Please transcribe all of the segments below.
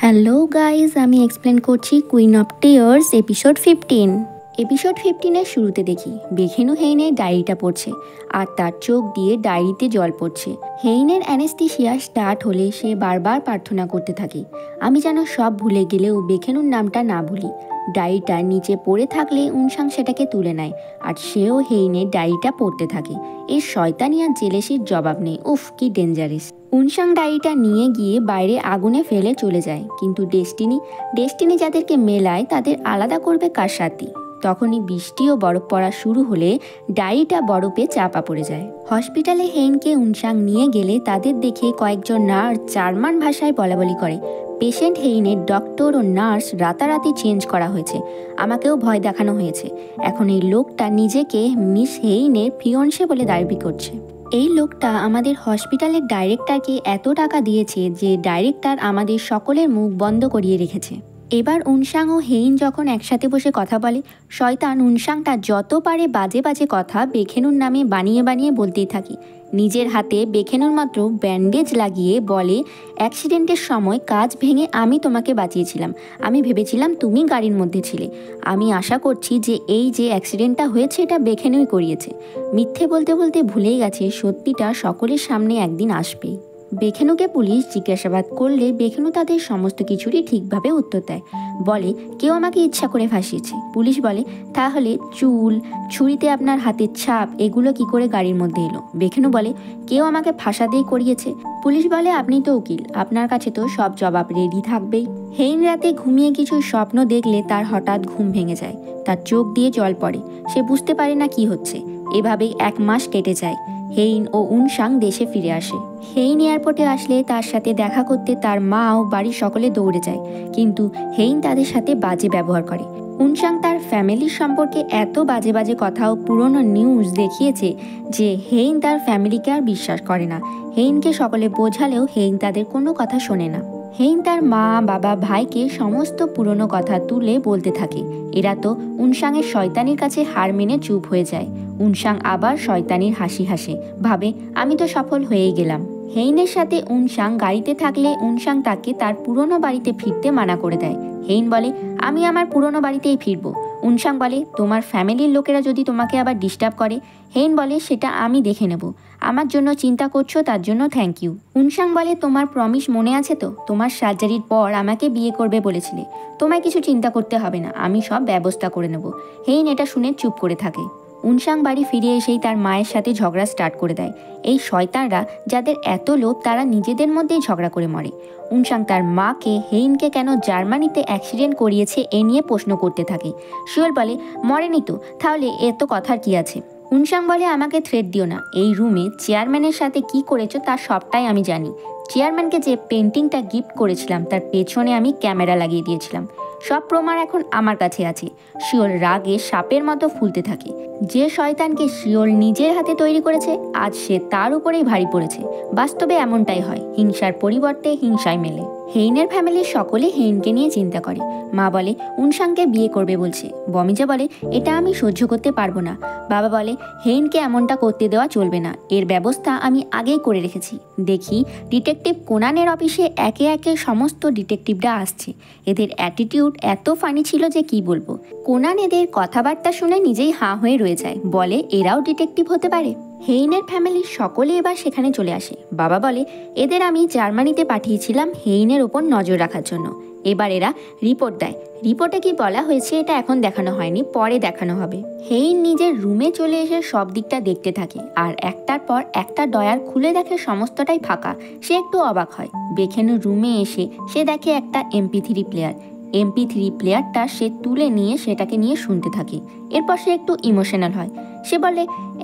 Hello guys, আমি explain করছি Queen of Tears episode 15। Episode 15-এর শুরুতে দেখি বেখেনু হেইনের ডায়েরিটা পড়ছে আর তার চোখ দিয়ে ডায়েরিতে জল পড়ছে। হেইনের অ্যানেস্থেসিয়া স্টার্ট হলে সে বারবার প্রার্থনা করতে থাকে, আমি যেন সব ভুলে গেলেও বেখেনুর নামটা না ভুলি। ডায়েরিটা নিচে পড়ে থাকলে উনসাং সেটাকে তুলে নেয় আর সেও হেইনের ডায়েরিটা পড়তে থাকে। এর শয়তানি আর জেলেসির জবাব নেই। উফ, কি ডেঞ্জারাস। উনসাং ডায়েরিটা নিয়ে গিয়ে বাইরে আগুনে ফেলে চলে যায়, কিন্তু ডেস্টিনি যাদেরকে মেলায় তাদের আলাদা করবে কার সাথে? তখনই বৃষ্টি ও বরফ পড়া শুরু হলে ডায়েরিটা বরফে চাপা পড়ে যায়। হসপিটালে হেইনকে উনসাং নিয়ে গেলে তাদের দেখে কয়েকজন নার্স জার্মান ভাষায় বলাবলি করে, পেশেন্ট হেইনের ডক্টর ও নার্স রাতারাতি চেঞ্জ করা হয়েছে, আমাকেও ভয় দেখানো হয়েছে। এখন এই লোকটা নিজেকে মিস হেইনের ফিয়ন্সে বলে দাবি করছে। এই লোকটা আমাদের হসপিটালের ডাইরেক্টরকে এত টাকা দিয়েছে যে ডাইরেক্টর আমাদের সকলের মুখ বন্ধ করিয়ে রেখেছে। এবার উনসাং ও হেইন যখন একসাথে বসে কথা বলে, শয়তান উনসাংটা যত পারে বাজে বাজে কথা বেখেনুর নামে বানিয়ে বানিয়ে বলতেই থাকে। নিজের হাতে বেখেনুর মাত্র ব্যান্ডেজ লাগিয়ে বলে, অ্যাক্সিডেন্টের সময় কাঁচ ভেঙে আমি তোমাকে বাঁচিয়েছিলাম, আমি ভেবেছিলাম তুমি গাড়ির মধ্যে ছিলে, আমি আশা করছি যে এই যে অ্যাক্সিডেন্টটা হয়েছে এটা বেখেনুই করিয়েছে। মিথ্যে বলতে বলতে ভুলেই গেছে সত্যিটা সকলের সামনে একদিন আসবেই। বেখেনুকে পুলিশ জিজ্ঞাসাবাদ করলে বেখেনু তাদের সমস্ত কিছুরই ঠিকভাবে উত্তর দেয়, বলে কেউ আমাকে ইচ্ছা করে ফাঁসিয়েছে। পুলিশ বলে, তাহলে চুল, ছুরিতে আপনার হাতের ছাপ এগুলো কি করে গাড়ির মধ্যে এলো? বেখেনু বলে, কেউ আমাকে ফাঁসাতেই করিয়েছে। পুলিশ বলে, আপনি তো উকিল, আপনার কাছে তো সব জবাব রেডি থাকবেই। হেইন রাতে ঘুমিয়ে কিছু স্বপ্ন দেখলে তার হঠাৎ ঘুম ভেঙে যায়, তার চোখ দিয়ে জল পড়ে, সে বুঝতে পারে না কি হচ্ছে। এভাবেই 1 মাস কেটে যায়। হেইন ও উনসাং দেশে ফিরে আসে। হেইন এয়ারপোর্টে আসলে তার সাথে দেখা করতে তার মা ও বাড়ির সকলে দৌড়ে যায়, কিন্তু হেইন তাদের সাথে বাজে ব্যবহার করে। উনসাং তার ফ্যামিলির সম্পর্কে এত বাজে বাজে কথা ও পুরনো নিউজ দেখিয়েছে যে হেইন তার ফ্যামিলিকে আর বিশ্বাস করে না। হেইনকে সকলে বোঝালেও হেইন তাদের কোনো কথা শোনে না। হেইন তার মা, বাবা, ভাইকে সমস্ত পুরনো কথা তুলে বলতে থাকে। এরা তো উনসাংয়ের শয়তানির কাছে হার মেনে চুপ হয়ে যায়। উনসাং আবার শয়তানির হাসি হাসে, ভাবে আমি তো সফল হয়েই গেলাম। হেইনের সাথে উনসাং গাড়িতে থাকলে উনসাং তাকে তার পুরনো বাড়িতে ফিরতে মানা করে দেয়। হেইন বলে, আমি আমার পুরনো বাড়িতেই ফিরবো। উনসাং বলে, তোমার ফ্যামিলির লোকেরা যদি তোমাকে আবার ডিস্টার্ব করে? হেইন বলে, সেটা আমি দেখে নেব, আমার জন্য চিন্তা করছো তার জন্য থ্যাংক ইউ। উনসাং বলে, তোমার প্রমিস মনে আছে তো? তোমার সার্জারির পর আমাকে বিয়ে করবে বলেছিলে, তোমায় কিছু চিন্তা করতে হবে না, আমি সব ব্যবস্থা করে নেব। হেইন এটা শুনে চুপ করে থাকে। উনসাং বাড়ি ফিরে এসেই তার মায়ের সাথে ঝগড়া স্টার্ট করে দেয়। এই শয়তানরা যাদের এত লোভ তারা নিজেদের মধ্যেই ঝগড়া করে মরে। উনসাং তার মাকে হেইনকে কেন জার্মানিতে অ্যাক্সিডেন্ট করিয়েছে এ নিয়ে প্রশ্ন করতে থাকে। শিওল বলে, মরেনি তো, তাহলে এত কথার কি আছে? উনসাং বলে, আমাকে থ্রেট দিও না, এই রুমে চেয়ারম্যানের সাথে কি করেছো তার সবটাই আমি জানি। চেয়ারম্যানকে যে পেন্টিংটা গিফট করেছিলাম তার পেছনে আমি ক্যামেরা লাগিয়ে দিয়েছিলাম, সব প্রমাণ এখন আমার কাছে আছে। শিওল রাগে সাপের মতো ফুলতে থাকে। যে শয়তানকে শিওল নিজের হাতে তৈরি করেছে আজ সে তার উপরেই ভারী পড়েছে। বাস্তবে এমনটাই হয়, হিংসার পরিবর্তে হিংসায় মেলে। হেইনের ফ্যামিলির সকলে হেইনকে নিয়ে চিন্তা করে। মা বলে, উনসাংকে বিয়ে করবে বলছে। বমিজা বলে, এটা আমি সহ্য করতে পারবো না। বাবা বলে, হেইনকে এমনটা করতে দেওয়া চলবে না, এর ব্যবস্থা আমি আগেই করে রেখেছি। দেখি ডিটেকটিভ কোনানের অফিসে একে একে সমস্ত ডিটেকটিভরা আসছে। এদের অ্যাটিটিউড এত ফানি ছিল যে কি বলবো। কোনান এদের কথাবার্তা শুনে নিজেই হাঁ হয়ে রয়ে যায়, বলে এরাও ডিটেকটিভ হতে পারে। হেইনের ফ্যামিলির সকলে এবার সেখানে চলে আসে। বাবা বলে, এদের আমি জার্মানিতে পাঠিয়েছিলাম হেইনের ওপর নজর রাখার জন্য। এবার এরা রিপোর্ট দেয়। রিপোর্টে কি বলা হয়েছে এটা এখন দেখানো হয়নি, পরে দেখানো হবে। হেইন নিজের রুমে চলে এসে সব দিকটা দেখতে থাকে আর একটার পর একটা ডয়ার খুলে দেখে সমস্তটাই ফাঁকা। সে একটু অবাক হয়। বেখেনুর রুমে এসে সে দেখে একটা MP3 প্লেয়ার। MP3 প্লেয়ারটা সে তুলে নিয়ে সেটাকে নিয়ে শুনতে থাকে। এরপর সে একটু ইমোশনাল হয়। সে বলে,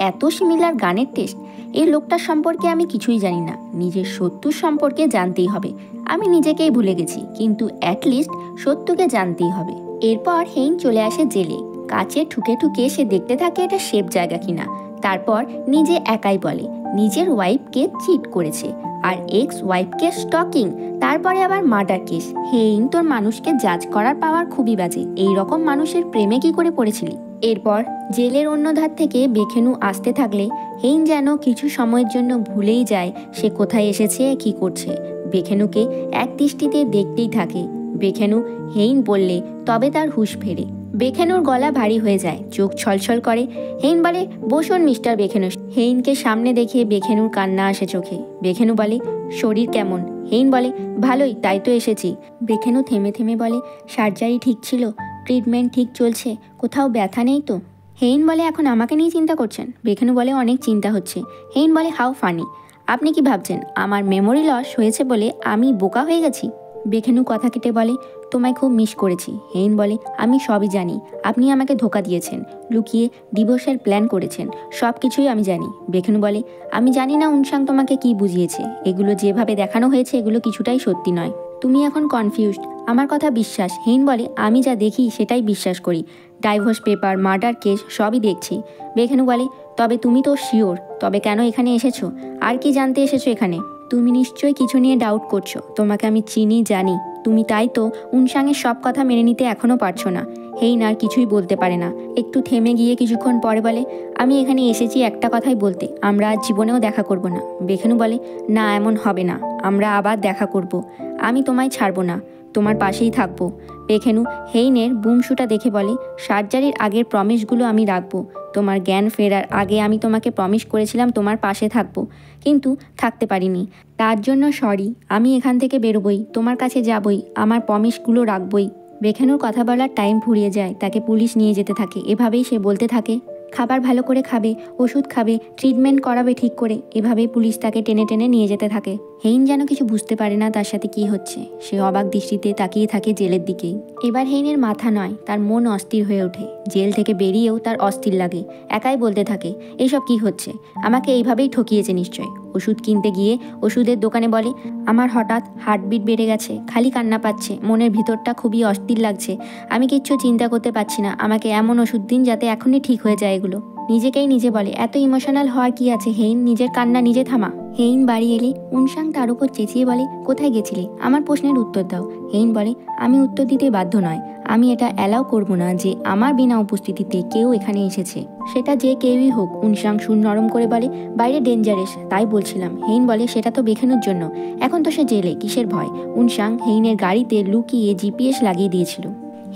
এত সিমিলার গানের টেস্ট, এই লোকটার সম্পর্কে আমি কিছুই জানি না, নিজের সত্যুর সম্পর্কে জানতেই হবে। আমি নিজেকেই ভুলে গেছি, কিন্তু অ্যাটলিস্ট সত্যকে জানতেই হবে। এরপর হেইন চলে আসে জেলে। কাছে ঠুকে ঠুকে সে দেখতে থাকে এটা সেফ জায়গা কিনা। তারপর নিজে একাই বলে নিজের ওয়াইফকে চিট করেছে আর এক্স ওয়াইফকে স্টকিং, তারপরে আবার মার্ডার কেস। হেইন, তোর মানুষকে জাজ করার পাওয়ার খুবই বাজে, এই রকম মানুষের প্রেমে কি করে পড়েছিলি? এরপর জেলের অন্য ধার থেকে বেখেনু আসতে থাকলে হেইন যেন কিছু সময়ের জন্য ভুলেই যায় সে কোথায় এসেছে, কি করছে। বেখেনুকে এক দৃষ্টিতে দেখতেই থাকে। বেখেনু হেইন বললে তবে তার হুঁশ ফেরে। বেখেনুর গলা ভারী হয়ে যায়, চোখ ছলছল করে। হেইন বলে, বসুন মিস্টার বেখেনু। হেইনকে সামনে দেখে বেখেনুর কান্না আসে চোখে। বেখেনু বলে, শরীর কেমন? হেইন বলে, ভালোই, তাই তো এসেছি। বেখেনু থেমে থেমে বলে, সার্জারি ঠিক ছিল? ট্রিটমেন্ট ঠিক চলছে? কোথাও ব্যথা নেই তো? হেইন বলে, এখন আমাকে নিয়ে চিন্তা করছেন? বেখেনু বলে, অনেক চিন্তা হচ্ছে। হেইন বলে, হাউ ফানি। আপনি কি ভাবছেন আমার মেমোরি লস হয়েছে বলে আমি বোকা হয়ে গেছি? বেখেনু কথা কেটে বলে, তোমায় খুব মিস করেছি। হেইন বলে, আমি সবই জানি। আপনি আমাকে ধোকা দিয়েছেন, লুকিয়ে ডিভোর্সের প্ল্যান করেছেন, সব কিছুই আমি জানি। বেখেনু বলে, আমি জানি না উনসাং তোমাকে কি বুঝিয়েছে। এগুলো যেভাবে দেখানো হয়েছে এগুলো কিছুটাই সত্যি নয়। তুমি এখন কনফিউজড। আমার কথা বিশ্বাস। হেইন বলে, আমি যা দেখি সেটাই বিশ্বাস করি। ডাইভোর্স পেপার, মার্ডার কেস সবই দেখছি। বেখেনু বলে, তবে তুমি তো শিওর? তবে কেন এখানে এসেছো? আর কি জানতে এসেছো এখানে? তুমি নিশ্চয়ই কিছু নিয়ে ডাউট করছো। তোমাকে আমি চিনি, জানি। তুমি তাই তো উনসাংয়ের সব কথা মেনে নিতে এখনও পারছো না। হেইন আর কিছুই বলতে পারে না। একটু থেমে গিয়ে কিছুক্ষণ পরে বলে, আমি এখানে এসেছি একটা কথাই বলতে, আমরা আজ জীবনেও দেখা করব না। বেখেনু বলে, না, এমন হবে না। আমরা আবার দেখা করব। আমি তোমায় ছাড়বো না, তোমার পাশেই থাকবো। বেখেনু হেইনের বুমশুটা দেখে বলে, সার্জারির আগের প্রমিসগুলো আমি রাখবো। তোমার জ্ঞান ফেরার আগে আমি তোমাকে প্রমিস করেছিলাম তোমার পাশে থাকবো, কিন্তু থাকতে পারিনি। তার জন্য সরি। আমি এখান থেকে বেরোবই, তোমার কাছে যাবই, আমার প্রমিসগুলো রাখবই। বেখেনুর কথা বলার টাইম ফুরিয়ে যায়, তাকে পুলিশ নিয়ে যেতে থাকে। এভাবেই সে বলতে থাকে, খাবার ভালো করে খাবে, ওষুধ খাবে, ট্রিটমেন্ট করাবে ঠিক করে। এভাবেই পুলিশ তাকে টেনে টেনে নিয়ে যেতে থাকে। হেইন যেন কিছু বুঝতে পারে না তার সাথে কি হচ্ছে। সে অবাক দৃষ্টিতে তাকিয়ে থাকে জেলের দিকেই। এবার হেইনের মাথা নয়, তার মন অস্থির হয়ে ওঠে। জেল থেকে বেরিয়েও তার অস্থির লাগে। একাই বলতে থাকে, এসব কি হচ্ছে? আমাকে এইভাবেই ঠকিয়েছে নিশ্চয়। ওষুধ কিনতে গিয়ে ওষুধের দোকানে বলে, আমার হঠাৎ হার্টবিট বেড়ে গেছে, খালি কান্না পাচ্ছে, মনের ভিতরটা খুবই অস্থির লাগছে। আমি কিচ্ছু চিন্তা করতে পারছি না। আমাকে এমন ওষুধ দিন যাতে এখনই ঠিক হয়ে যায় এগুলো। নিজেকেই নিজে বলে, এত ইমোশনাল হওয়ার কি আছে হেইন? নিজের কান্না নিজে থামা। হেইন বাড়ি এলে উনসাং তার উপর চেঁচিয়ে বলে, কোথায় গেছিলে? আমার প্রশ্নের উত্তর দাও। হেইন বলে, আমি উত্তর দিতে বাধ্য নয়। আমি এটা অ্যালাউ করবো না যে আমার বিনা উপস্থিতিতে কেউ এখানে এসেছে, সেটা যে কেউই হোক। উনসাং সুর নরম করে বলে, বাইরে ডেঞ্জারাস, তাই বলছিলাম। হেইন বলে, সেটা তো বেখানোর জন্য। এখন তো সে জেলে, কিসের ভয়? উনসাং হেইনের গাড়িতে লুকিয়ে জিপিএস লাগিয়ে দিয়েছিল।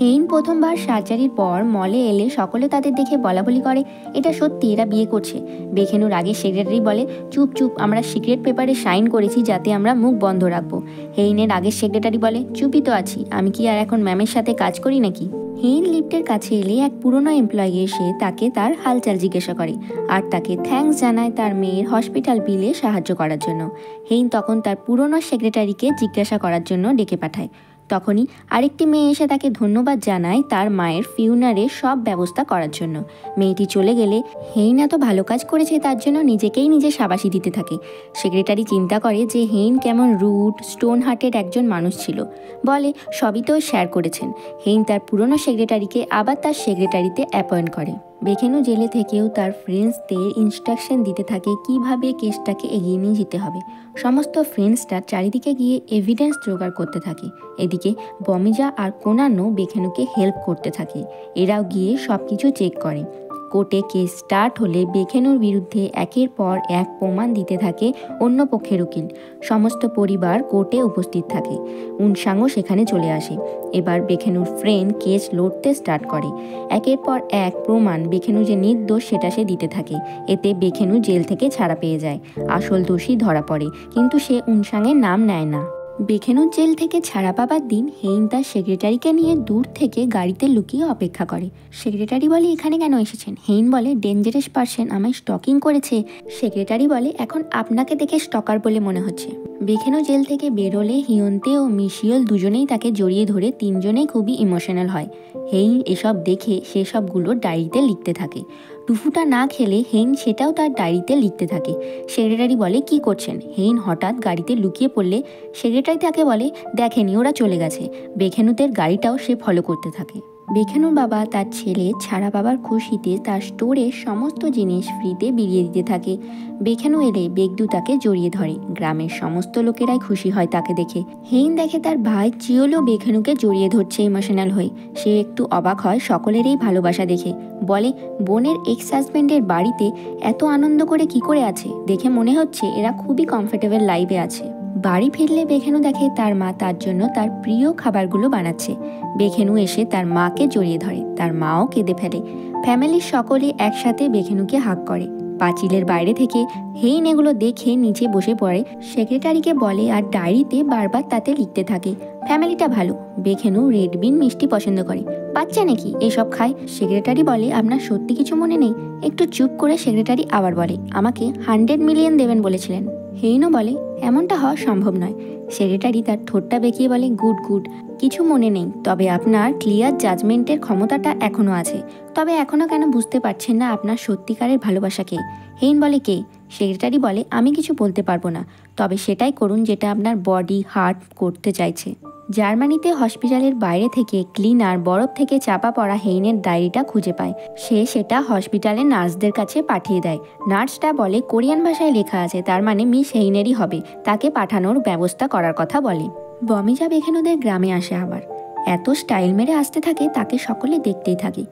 হেইন প্রথমবার সার্জারির পর মলে এলে সকলে তাদের দেখে বলাবলি করে, এটা সত্যি এরা বিয়ে করছে। বেখেনুর আগে সেক্রেটারি বলে, চুপ চুপ, আমরা সিক্রেট পেপারে সাইন করেছি যাতে আমরা মুখ বন্ধ রাখবো। হেইনের আগের সেক্রেটারি বলে, চুপই তো আছি, আমি কি আর এখন ম্যামের সাথে কাজ করি নাকি? হেইন লিফটের কাছে এলে এক পুরনো এমপ্লয়ি এসে তাকে তার হালচাল জিজ্ঞাসা করে আর তাকে থ্যাঙ্কস জানায় তার মেয়ের হসপিটাল বিলে সাহায্য করার জন্য। হেইন তখন তার পুরনো সেক্রেটারিকে জিজ্ঞাসা করার জন্য ডেকে পাঠায়। তখনই আরেকটি মেয়ে এসে তাকে ধন্যবাদ জানায় তার মায়ের ফিউনারের সব ব্যবস্থা করার জন্য। মেয়েটি চলে গেলে হেইন এত ভালো কাজ করেছে তার জন্য নিজেকেই নিজে শাবাশি দিতে থাকে। সেক্রেটারি চিন্তা করে যে হেইন কেমন রুড, স্টোন হার্টেড একজন মানুষ ছিল। বলে, সবই তো শেয়ার করেছেন। হেইন তার পুরনো সেক্রেটারিকে আবার তার সেক্রেটারিতে অ্যাপয়েন্ট করে। বেখেনু জেলে থেকেও তার ফ্রেন্ডসদের ইনস্ট্রাকশন দিতে থাকে কিভাবে কেসটাকে এগিয়ে নিয়ে যেতে হবে। সমস্ত ফ্রেন্ডসরা চারিদিকে গিয়ে এভিডেন্স জোগাড় করতে থাকে। এদিকে বমিজা আর কোনানো বেখেনুকে হেল্প করতে থাকে। এরাও গিয়ে সব কিছু চেক করে। কোর্টে কেস স্টার্ট হলে বেখেনুর বিরুদ্ধে একের পর এক প্রমাণ দিতে থাকে অন্য পক্ষের উকিল। সমস্ত পরিবার কোর্টে উপস্থিত থাকে। উনসাংও সেখানে চলে আসে। এবার বেখেনুর ফ্রেন্ড কেস লড়তে স্টার্ট করে। একের পর এক প্রমাণ বেখেনু যে নির্দোষ সেটা সে দিতে থাকে। এতে বেখেনু জেল থেকে ছাড়া পেয়ে যায়। আসল দোষী ধরা পড়ে, কিন্তু সে উনসাংয়ের নাম নেয় না। বেখেনুর জেল থেকে ছাড়া পাবার দিন হেইন তার সেক্রেটারিকে নিয়ে দূর থেকে গাড়িতে লুকিয়ে অপেক্ষা করে। সেক্রেটারি বলে, এখানে কেন এসেছেন? হেইন বলে, ডেঞ্জারাস পার্সন আমায় স্টকিং করেছে। সেক্রেটারি বলে, এখন আপনাকে দেখে স্টকার বলে মনে হচ্ছে। বেখেনু জেল থেকে বেরোলে হিয়ন্তে ও মিশিয়ল দুজনেই তাকে জড়িয়ে ধরে তিনজনেই খুবই ইমোশনাল হয়। হেইন এসব দেখে সেসবগুলো ডায়েরিতে লিখতে থাকে। টুফুটা না খেলে হেইন সেটাও তার ডায়েরিতে লিখতে থাকে। সেক্রেটারি বলে, কি করছেন? হেইন হঠাৎ গাড়িতে লুকিয়ে পড়লে সেক্রেটারি তাকে বলে, দেখেনি, ওরা চলে গেছে। বেখেনুদের গাড়িটাও সে ফলো করতে থাকে। বেখেনুর বাবা তার ছেলে ছাড়া পাবার খুশিতে তার স্টোরের সমস্ত জিনিস ফ্রিতে বিলিয়ে দিতে থাকে। বেখেনু এলে বেগদু তাকে জড়িয়ে ধরে। গ্রামের সমস্ত লোকেরাই খুশি হয় তাকে দেখে। হেইন দেখে তার ভাই চিওলও বেখেনুকে জড়িয়ে ধরছে ইমোশনাল হয়ে। সে একটু অবাক হয় সকলেরই ভালোবাসা দেখে। বলে, বোনের এক্স হাজব্যান্ডের বাড়িতে এত আনন্দ করে কি করে আছে? দেখে মনে হচ্ছে এরা খুবই কমফোর্টেবল লাইফে আছে। বাড়ি ফিরলে বেখেনু দেখে তার মা তার জন্য তার প্রিয় খাবারগুলো বানাচ্ছে। বেখেনু এসে তার মাকে জড়িয়ে ধরে, তার মাও কেঁদে ফেলে। ফ্যামিলির সকলে একসাথে বেখেনুকে হাগ করে। পাঁচিলের বাইরে থেকে হেইন এগুলো দেখে নিচে বসে পড়ে, সেক্রেটারিকে বলে আর ডায়েরিতে বারবার তাতে লিখতে থাকে। ফ্যামিলিটা ভালো, বেখেনু রেড বিন মিষ্টি পছন্দ করে, বাচ্চা নাকি এসব খায়। সেক্রেটারি বলে আপনার সত্যি কিছু মনে নেই? একটু চুপ করে সেক্রেটারি আবার বলে আমাকে 100 মিলিয়ন দেবেন বলেছিলেন। হেইনও বলে এমনটা হওয়া সম্ভব নয়। সেক্রেটারি তার ঠোঁটটা বেঁকিয়ে বলে গুড গুড, কিছু মনে নেই, তবে আপনার ক্লিয়ার জাজমেন্টের ক্ষমতাটা এখনও আছে। তবে এখনও কেন বুঝতে পারছেন না আপনার সত্যিকারের ভালোবাসা কে? হেইন বলে কে? সেক্রেটারি বলে আমি কিছু বলতে পারবো না, তবে সেটাই করুন যেটা আপনার বডি হার্ট করতে চাইছে। জার্মানিতে হসপিটালের বাইরে থেকে ক্লিনার বরফ থেকে চাপা পড়া হেইনের ডায়েরিটা খুঁজে পায়। সে সেটা হসপিটালের নার্সদের কাছে পাঠিয়ে দেয়। নার্সটা বলে কোরিয়ান ভাষায় লেখা আছে, তার মানে মিস হেইনেরই হবে, তাকে পাঠানোর ব্যবস্থা করার কথা বলে। বমিজা বেখেনুদের গ্রামে আসে আবার। এত স্টাইল মেরে আসতে থাকে, তাকে সকলে দেখতেই থাকে।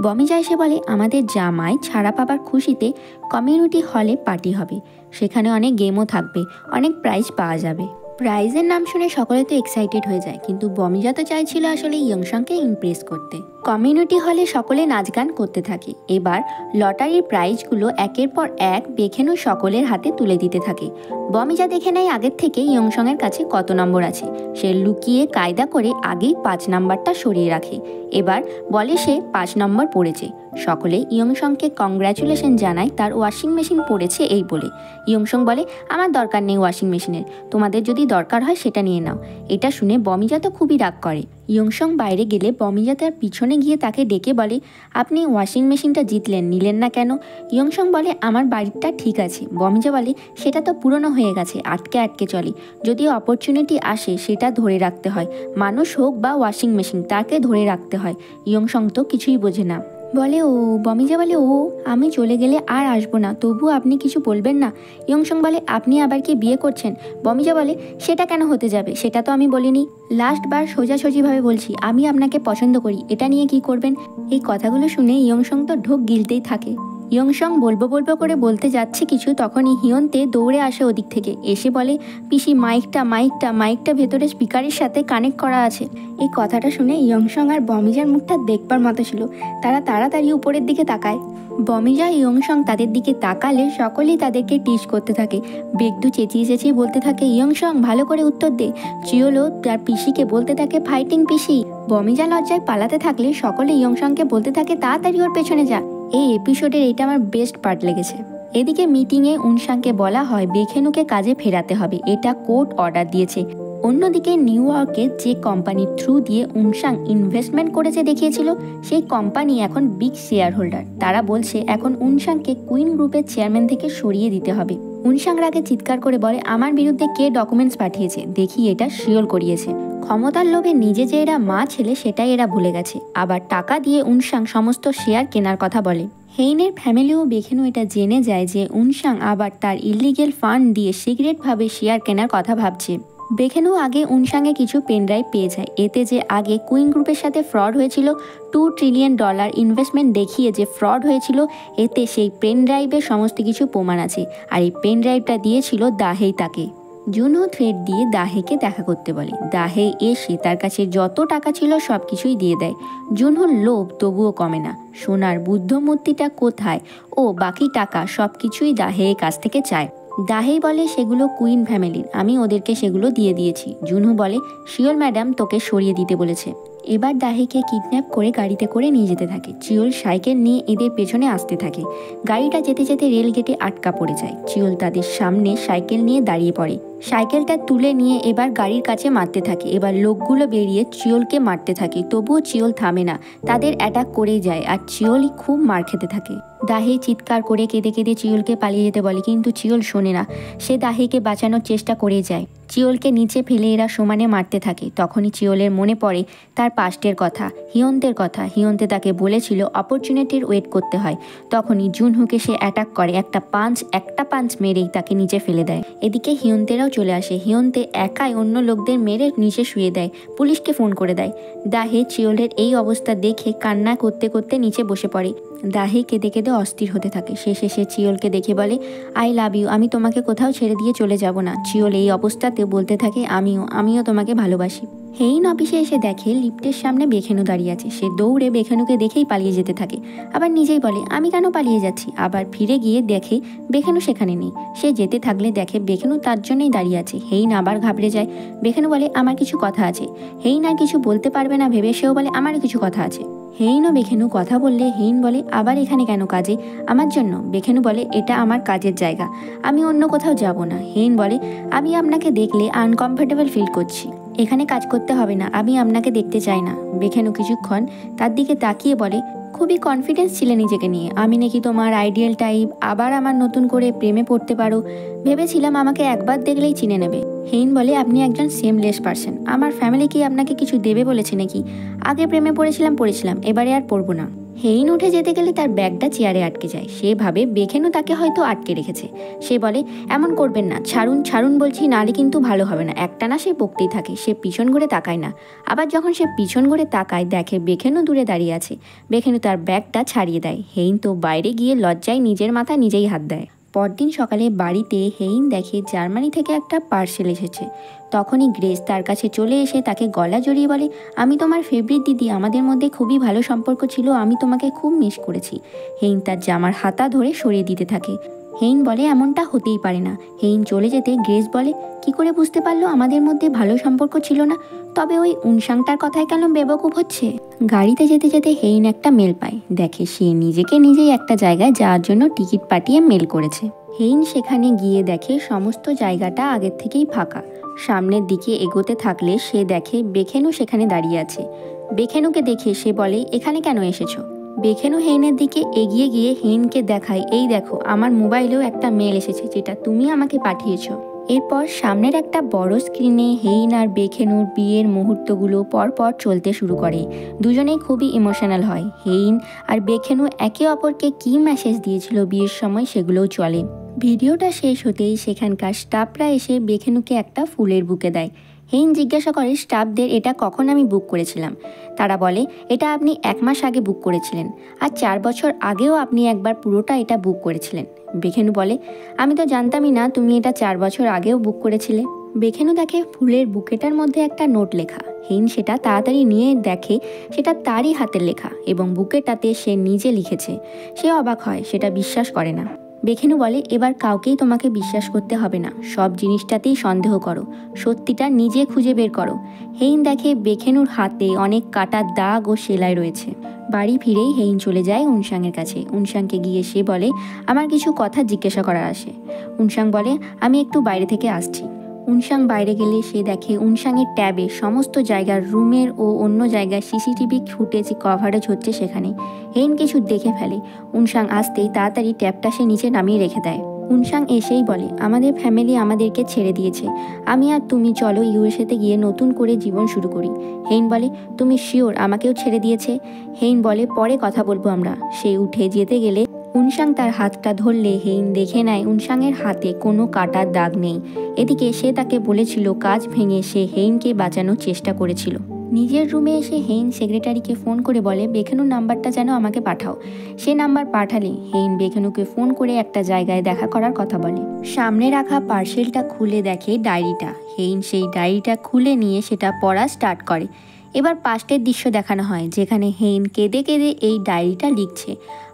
বমিজা এসে বলে আমাদের জামাই ছাড়া পাবার খুশিতে কমিউনিটি হলে পার্টি হবে, সেখানে অনেক গেমও থাকবে, অনেক প্রাইজ পাওয়া যাবে। প্রাইজের নাম শুনে সকলে তো এক্সাইটেড হয়ে যায়, কিন্তু বমিজা তো চাইছিল আসলে ইয়ংসংকে ইমপ্রেস করতে। কমিউনিটি হলে সকলে নাচ গান করতে থাকে। এবার লটারির প্রাইজগুলো একের পর এক বেখেনু সকলের হাতে তুলে দিতে থাকে। বমিজা দেখে নেয় আগের থেকে ইয়ংসংয়ের কাছে কত নম্বর আছে। সে লুকিয়ে কায়দা করে আগেই 5 নাম্বারটা সরিয়ে রাখে। এবার বলে সে 5 নম্বর পড়েছে। সকলে ইয়ংসংকে কংগ্র্যাচুলেশন জানায় তার ওয়াশিং মেশিন পড়েছে এই বলে। ইয়ংসং বলে আমার দরকার নেই ওয়াশিং মেশিনের, তোমাদের যদি দরকার হয় সেটা নিয়ে নাও। এটা শুনে বমিজা তো খুবই রাগ করে। ইয়ংসং বাইরে গেলে বমিজা তার পিছনে গিয়ে তাকে ডেকে বলে আপনি ওয়াশিং মেশিনটা জিতলেন, নিলেন না কেন? ইয়ংসং বলে আমার বাড়িটা ঠিক আছে। বমিজা বলে সেটা তো পুরনো হয়ে গেছে, আটকে আটকে চলে, যদি অপরচুনিটি আসে সেটা ধরে রাখতে হয়, মানুষ হোক বা ওয়াশিং মেশিন, তাকে ধরে রাখতে হয়। ইয়ংসং তো কিছুই বোঝে না, বলে ও। বমিজা বলে ও আমি চলে গেলে আর আসবো না, তবুও আপনি কিছু বলবেন না? ইয়ংসং বলে আপনি আবার কি বিয়ে করছেন? বমিজা বলে সেটা কেন হতে যাবে, সেটা তো আমি বলিনি। লাস্ট বার সোজাসুজিভাবে বলছি আমি আপনাকে পছন্দ করি, এটা নিয়ে কি করবেন? এই কথাগুলো শুনে ইয়ংসং তো ঢোক গিলতেই থাকে। ইয়ংসং বলবো বলবো করে বলতে যাচ্ছে কিছু, তখনই হিয়ন্তে দৌড়ে আসে ওদিক থেকে, এসে বলে পিসি মাইকটা ভেতরে স্পিকারের সাথে কানেক্ট করা আছে। এই কথাটা শুনে ইয়ংসং আর বমিজার মুখটা দেখবার মতো ছিল। তারা তাড়াতাড়ি উপরের দিকে তাকায়। বমিজা ইয়ংসং তাদের দিকে তাকালে সকলেই তাদেরকে টিজ করতে থাকে। বেগদু চেঁচিয়ে চেঁচিয়ে বলতে থাকে ইয়ংসং ভালো করে উত্তর দে। চিওলো তার পিসিকে বলতে থাকে ফাইটিং পিসি। বমিজা লজ্জায় পালাতে থাকলে সকলে ইয়ংসংকে বলতে থাকে তাড়াতাড়ি ওর পেছনে যা। এই এপিসোডের এটা আমার বেস্ট পার্ট লেগেছে। এদিকে মিটিংয়ে উনসাংকে বলা হয় বেখেনুকে কাজে ফেরাতে হবে, এটা কোর্ট অর্ডার দিয়েছে। অন্যদিকে নিউ ইয়র্কের যে কোম্পানির থ্রু দিয়ে উনসাং ইনভেস্টমেন্ট করেছে দেখিয়েছিল, সেই কোম্পানি এখন বিগ শেয়ার হোল্ডার। তারা বলছে এখন উনসাংকে কুইন গ্রুপের চেয়ারম্যান থেকে সরিয়ে দিতে হবে। উনসাং রাগে চিৎকার করে বলে আমার বিরুদ্ধে কে ডকুমেন্টস পাঠিয়েছে, দেখি এটা শিওর করিয়েছে। ক্ষমতার লোভে নিজে যে এরা মা ছেলে সেটাই এরা ভুলে গেছে। আবার টাকা দিয়ে উনসাং সমস্ত শেয়ার কেনার কথা বলে। হেইনের ফ্যামিলিও বেখেনু এটা জেনে যায় যে উনসাং আবার তার ইলিগেল ফান্ড দিয়ে সিক্রেটভাবে শেয়ার কেনার কথা ভাবছে। বেখেনু আগে উনসাংয়ে কিছু পেনড্রাইভ পেয়ে যায়, এতে যে আগে কুইন গ্রুপের সাথে ফ্রড হয়েছিল, $2 ট্রিলিয়ন ইনভেস্টমেন্ট দেখিয়ে যে ফ্রড হয়েছিল, এতে সেই পেনড্রাইভের সমস্ত কিছু প্রমাণ আছে। আর এই পেনড্রাইভটা দিয়েছিল দাহেই তাকে। জুনহো থ্রেড দিয়ে দাহেকে দেখা করতে বলে। দাহে এসে তার কাছে যত টাকা ছিল সব কিছুই দিয়ে দেয়। জুনহোর লোভ তবুও কমে না। সোনার বুদ্ধ মূর্তিটা কোথায় ও বাকি টাকা সব কিছুই দাহের কাছ থেকে চায়। দাহেই বলে সেগুলো কুইন ফ্যামিলির, আমি ওদেরকে সেগুলো দিয়ে দিয়েছি। জুনহো বলে শিওর ম্যাডাম তোকে সরিয়ে দিতে বলেছে। এবার দাহেকে কিডন্যাপ করে গাড়িতে করে নিয়ে যেতে থাকে। চিওল সাইকেল নিয়ে এদের পেছনে আসতে থাকে। গাড়িটা যেতে যেতে রেল গেটে আটকা পড়ে যায়। চিওল তাদের সামনে সাইকেল নিয়ে দাঁড়িয়ে পড়ে। সাইকেলটা তুলে নিয়ে এবার গাড়ির কাছে মারতে থাকে। এবার লোকগুলো বেরিয়ে চিওলকে মারতে থাকে, তবুও চিওল থামে না, তাদের অ্যাটাক করেই যায়। আর চিওলই খুব মার খেতে থাকে। দাহে চিৎকার করে কেঁদে কেঁদে চিওলকে পালিয়ে যেতে বলে, কিন্তু চিওল শোনে না। সে দাহেকে বাঁচানোর চেষ্টা করে যায়। চিওলকে নিচে ফেলে এরা সমানে মারতে থাকে। তখনই চিওলের মনে পড়ে তার পাস্টের কথা, হিয়ন্তের কথা। হিয়ন্তে তাকে বলেছিল অপরচুনিটির ওয়েট করতে হয়। তখনই জুনহুকে সে অ্যাটাক করে, একটা পাঞ্চ মেরেই তাকে নিচে ফেলে দেয়। এদিকে হিয়ন্তেরাও চলে আসে। হেয়ন্তে একাই অন্য লোকদের মেরে নিচে শুয়ে দেয়, পুলিশকে ফোন করে দেয়। দাহে চিওলের এই অবস্থা দেখে কান্না করতে করতে নিচে বসে পড়ে। দাহে কেঁদে কেঁদে অস্থির হতে থাকে। শেষে সে চিওলকে দেখে বলে, আই লাভ ইউ, আমি তোমাকে কোথাও ছেড়ে দিয়ে চলে যাব না। চিওল এই অবস্থাতে বলতে থাকে, আমিও তোমাকে ভালোবাসি। হেইন অফিসে এসে দেখে লিফটের সামনে বেখেনু দাঁড়িয়ে আছে। সে দৌড়ে বেখেনুকে দেখেই পালিয়ে যেতে থাকে। আবার নিজেই বলে, আমি কেন পালিয়ে যাচ্ছি। আবার ফিরে গিয়ে দেখে বেখেনু সেখানে নেই। সে যেতে থাকলে দেখে বেখেনু তার জন্যই দাঁড়িয়ে আছে। হেইন আবার ঘাবড়ে যায়। বেখেনু বলে, আমার কিছু কথা আছে। হেইন আর কিছু বলতে পারবে না ভেবে সেও বলে, আমারও কিছু কথা আছে। হেইন ও বেখেনু কথা বললে হেইন বলে, আবার এখানে কেন কাজে, আমার জন্য। বেখেনু বলে, এটা আমার কাজের জায়গা, আমি অন্য কোথাও যাব না। হেইন বলে, আমি আপনাকে দেখলে আনকমফোর্টেবল ফিল করছি, এখানে কাজ করতে হবে না, আমি আপনাকে দেখতে চাই না। বেখেনু কিছুক্ষণ তার দিকে তাকিয়ে বলে, খুবই কনফিডেন্স ছিলে নিজেকে নিয়ে, আমি নাকি তোমার আইডিয়াল টাইপ, আবার আমার নতুন করে প্রেমে পড়তে পারো, ভেবেছিলাম আমাকে একবার দেখলেই চিনে নেবে। হেইন বলে, আপনি একজন সেমলেস পারসন, আমার ফ্যামিলি কি আপনাকে কিছু দেবে বলেছে নাকি? আগে প্রেমে পড়েছিলাম, এবারে আর পড়বো না। হেইন উঠে যেতে গেলে তার ব্যাগটা চেয়ারে আটকে যায়। সে ভাবে বেখেনু তাকে হয়তো আটকে রেখেছে। সে বলে, এমন করবেন না, ছাড়ুন ছাড়ুন বলছি, নালে কিন্তু ভালো হবে না। একটানা সে বকতেই থাকে। সে পিছন ঘুরে তাকায় না। আবার যখন সে পিছন ঘুরে তাকায় দেখে বেখেনু দূরে দাঁড়িয়ে আছে। বেখেনু তার ব্যাগটা ছাড়িয়ে দেয়। হেইন তো বাইরে গিয়ে লজ্জায় নিজের মাথা নিজেই হাত দেয়। পরদিন সকালে বাড়িতে হেইন দেখে জার্মানি থেকে একটা পার্সেল এসেছে। তখনই গ্রেস তার কাছে চলে এসে তাকে গলা জড়িয়ে বলে, আমি তোমার ফেভারিট দিদি, আমাদের মধ্যে খুবই ভালো সম্পর্ক ছিল, আমি তোমাকে খুব মিস করেছি। হেইন তার জামার হাতা ধরে সরিয়ে দিতে থাকে। হেইন বলে, এমনটা হতেই পারে না। হেইন চলে যেতে গ্রেস বলে, কি করে বুঝতে পারলো আমাদের মধ্যে ভালো সম্পর্ক ছিল না? তবে ওই উনসাংটার কথায় কেন বেবকুব হচ্ছে? গাড়িতে যেতে যেতে হেইন একটা মেল পায়। দেখে সে নিজেকে নিজেই একটা জায়গায় যাওয়ার জন্য টিকিট পাঠিয়ে মেল করেছে। হেইন সেখানে গিয়ে দেখে সমস্ত জায়গাটা আগের থেকেই ফাঁকা। সামনের দিকে এগোতে থাকলে সে দেখে বেখেনু সেখানে দাঁড়িয়ে আছে। বেখেনুকে দেখে সে বলে, এখানে কেন এসেছো? বেখেনু হেইনের দিকে এগিয়ে গিয়ে হেইনকে দেখায়, এই দেখো, আমার মোবাইলেও একটা মেল এসেছে যেটা তুমি আমাকে পাঠিয়েছো। এরপর সামনের একটা বড় স্ক্রিনে হেইন আর বেখেনুর বিয়ের মুহূর্তগুলো পরপর চলতে শুরু করে। দুজনেই খুবই ইমোশনাল হয়। হেইন আর বেখেনু একে অপরকে কী মেসেজ দিয়েছিল বিয়ের সময় সেগুলোও চলে। ভিডিওটা শেষ হতেই সেখানকার স্টাফরা এসে বেখেনুকে একটা ফুলের বুকে দেয়। হেইন জিজ্ঞাসা করে স্টাফদের, এটা কখন আমি বুক করেছিলাম? তারা বলে, এটা আপনি 1 মাস আগে বুক করেছিলেন, আর 4 বছর আগেও আপনি একবার পুরোটা এটা বুক করেছিলেন। বেখেনু বলে, আমি তো জানতামই না তুমি এটা 4 বছর আগেও বুক করেছিলে। বেখেনু দেখে ফুলের বুকেটার মধ্যে একটা নোট লেখা। হেইন সেটা তাড়াতাড়ি নিয়ে দেখে সেটা তারই হাতের লেখা এবং বুকেটাতে সে নিজে লিখেছে। সে অবাক হয়, সেটা বিশ্বাস করে না। বেখেনু বলে, এবার কাউকেই তোমাকে বিশ্বাস করতে হবে না, সব জিনিসটাতেই সন্দেহ করো, সত্যিটা নিজে খুঁজে বের করো। হেইন দেখে বেখেনুর হাতে অনেক কাটার দাগ ও সেলাই রয়েছে। বাড়ি ফিরেই হেইন চলে যায় উনসাংয়ের কাছে। উনসাংকে গিয়ে সে বলে, আমার কিছু কথা জিজ্ঞাসা করার আছে। উনসাং বলে, আমি একটু বাইরে থেকে আসছি। উনসাং বাইরে গেলে সে দেখে উনসাংয়ের ট্যাবে সমস্ত জায়গার রুমের ও অন্য জায়গায় সিসিটিভি ফুটেজ কভারেজ হচ্ছে সেখানে। হেইন কিছু দেখে ফেলে। উনসাং আসতেই তাড়াতাড়ি ট্যাবটা সে নিচে নামিয়ে রেখে দেয়। উনসাং এসেই বলে, আমাদের ফ্যামিলি আমাদেরকে ছেড়ে দিয়েছে, আমি আর তুমি চলো ইউএসএতে গিয়ে নতুন করে জীবন শুরু করি। হেইন বলে, তুমি শিওর আমাকেও ছেড়ে দিয়েছে? হেইন বলে, পরে কথা বলবো আমরা। সে উঠে যেতে গেলে উনসাং তার হাতটা ধরলে হেইন দেখে নেয় উনসাংয়ের হাতে কোনো কাটার দাগ নেই। এদিকে সে তাকে বলেছিল কাজ ভেঙে সে হেইনকে বাঁচানোর চেষ্টা করেছিল। নিজের রুমে এসে হেইন সেক্রেটারিকে ফোন করে বলে, বেখেনুর নাম্বারটা যেন আমাকে পাঠাও। সে নাম্বার পাঠালে হেইন বেখেনুকে ফোন করে একটা জায়গায় দেখা করার কথা বলে। সামনে রাখা পার্সেলটা খুলে দেখে ডায়েরিটা। হেইন সেই ডায়েরিটা খুলে নিয়ে সেটা পড়া স্টার্ট করে। এবার পাস্টের দৃশ্য দেখানো হয়, যেখানে হেইন কেঁদে কেঁদে এই ডায়েরিটা লিখছে,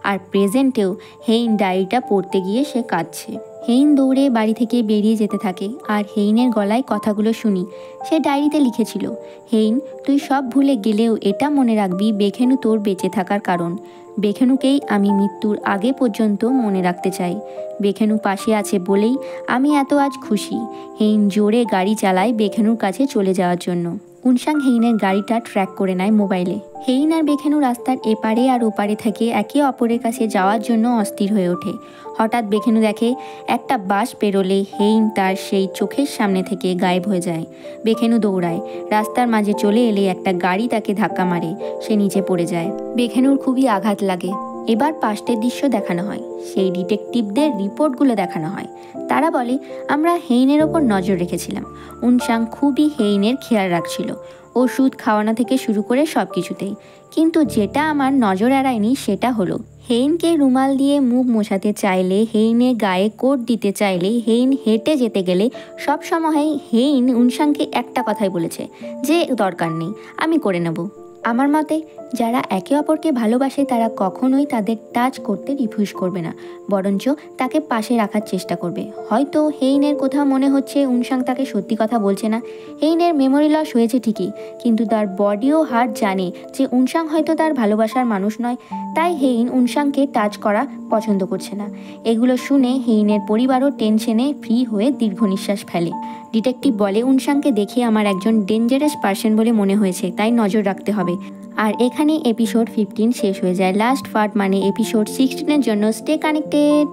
আর প্রেজেন্টেও হেইন ডায়েরিটা পড়তে গিয়ে সে কাঁদছে। হেইন দৌড়ে বাড়ি থেকে বেরিয়ে যেতে থাকে, আর হেইনের গলায় কথাগুলো শুনি। সে ডায়েরিতে লিখেছিল, হেইন, তুই সব ভুলে গেলেও এটা মনে রাখবি বেখেনু তোর বেঁচে থাকার কারণ। বেখেনুকেই আমি মৃত্যুর আগে পর্যন্ত মনে রাখতে চাই। বেখেনু পাশে আছে বলেই আমি এত আজ খুশি। হেইন জোরে গাড়ি চালায় বেখেনুর কাছে চলে যাওয়ার জন্য। উনসাং হেইনের গাড়িটা ট্র্যাক করে নেয় মোবাইলে। হেইন আর বেখেনু রাস্তার এপারে আর ওপারে থেকে একে অপরের কাছে যাওয়ার জন্য অস্থির হয়ে ওঠে। হঠাৎ বেখেনু দেখে একটা বাস পেরোলে হেইন তার সেই চোখের সামনে থেকে গায়েব হয়ে যায়। বেখেনু দৌড়ায়, রাস্তার মাঝে চলে এলে একটা গাড়ি তাকে ধাক্কা মারে, সে নিচে পড়ে যায়। বেখেনুর খুবই আঘাত লাগে। এবার পাস্টের দৃশ্য দেখানো হয়, সেই ডিটেকটিভদের রিপোর্টগুলো দেখানো হয়। তারা বলে, আমরা হেইনের ওপর নজর রেখেছিলাম। উনসাং খুবই হেইনের খেয়াল রাখছিল, ওষুধ খাওয়ানো থেকে শুরু করে সব কিছুতেই। কিন্তু যেটা আমার নজর এড়ায়নি সেটা হলো, হেইনকে রুমাল দিয়ে মুখ মোছাতে চাইলে, হেইনের গায়ে কোট দিতে চাইলে, হেইন হেঁটে যেতে গেলে সব সময় হেইন উনসাংকে একটা কথাই বলেছে যে দরকার নেই, আমি করে নেব। আমার মতে যারা একে অপরকে ভালোবাসে তারা কখনোই তাদের টাচ করতে রিফিউজ করবে না, বরঞ্চ তাকে পাশে রাখার চেষ্টা করবে। হয়তো হেইনের কোথাও মনে হচ্ছে উনসাং তাকে সত্যি কথা বলছে না। হেইনের মেমোরি লস হয়েছে ঠিকই, কিন্তু তার বডি ও হার্ট জানে যে উনসাং হয়তো তার ভালোবাসার মানুষ নয়, তাই হেইন উনসাংকে টাচ করা পছন্দ করছে না। এগুলো শুনে হেইনের পরিবারও টেনশনে ফ্রি হয়ে দীর্ঘ নিঃশ্বাস ফেলে। ডিটেকটিভ বলে, উনসাংকে দেখে আমার একজন ডেঞ্জারাস পার্সন বলে মনে হয়েছে, তাই নজর রাখতে হবে। আর এখানে এপিসোড 15 শেষ হয়ে যায়। লাস্ট পার্ট মানে এপিসোড 16-এর জন্য স্টে কানেক্টেড।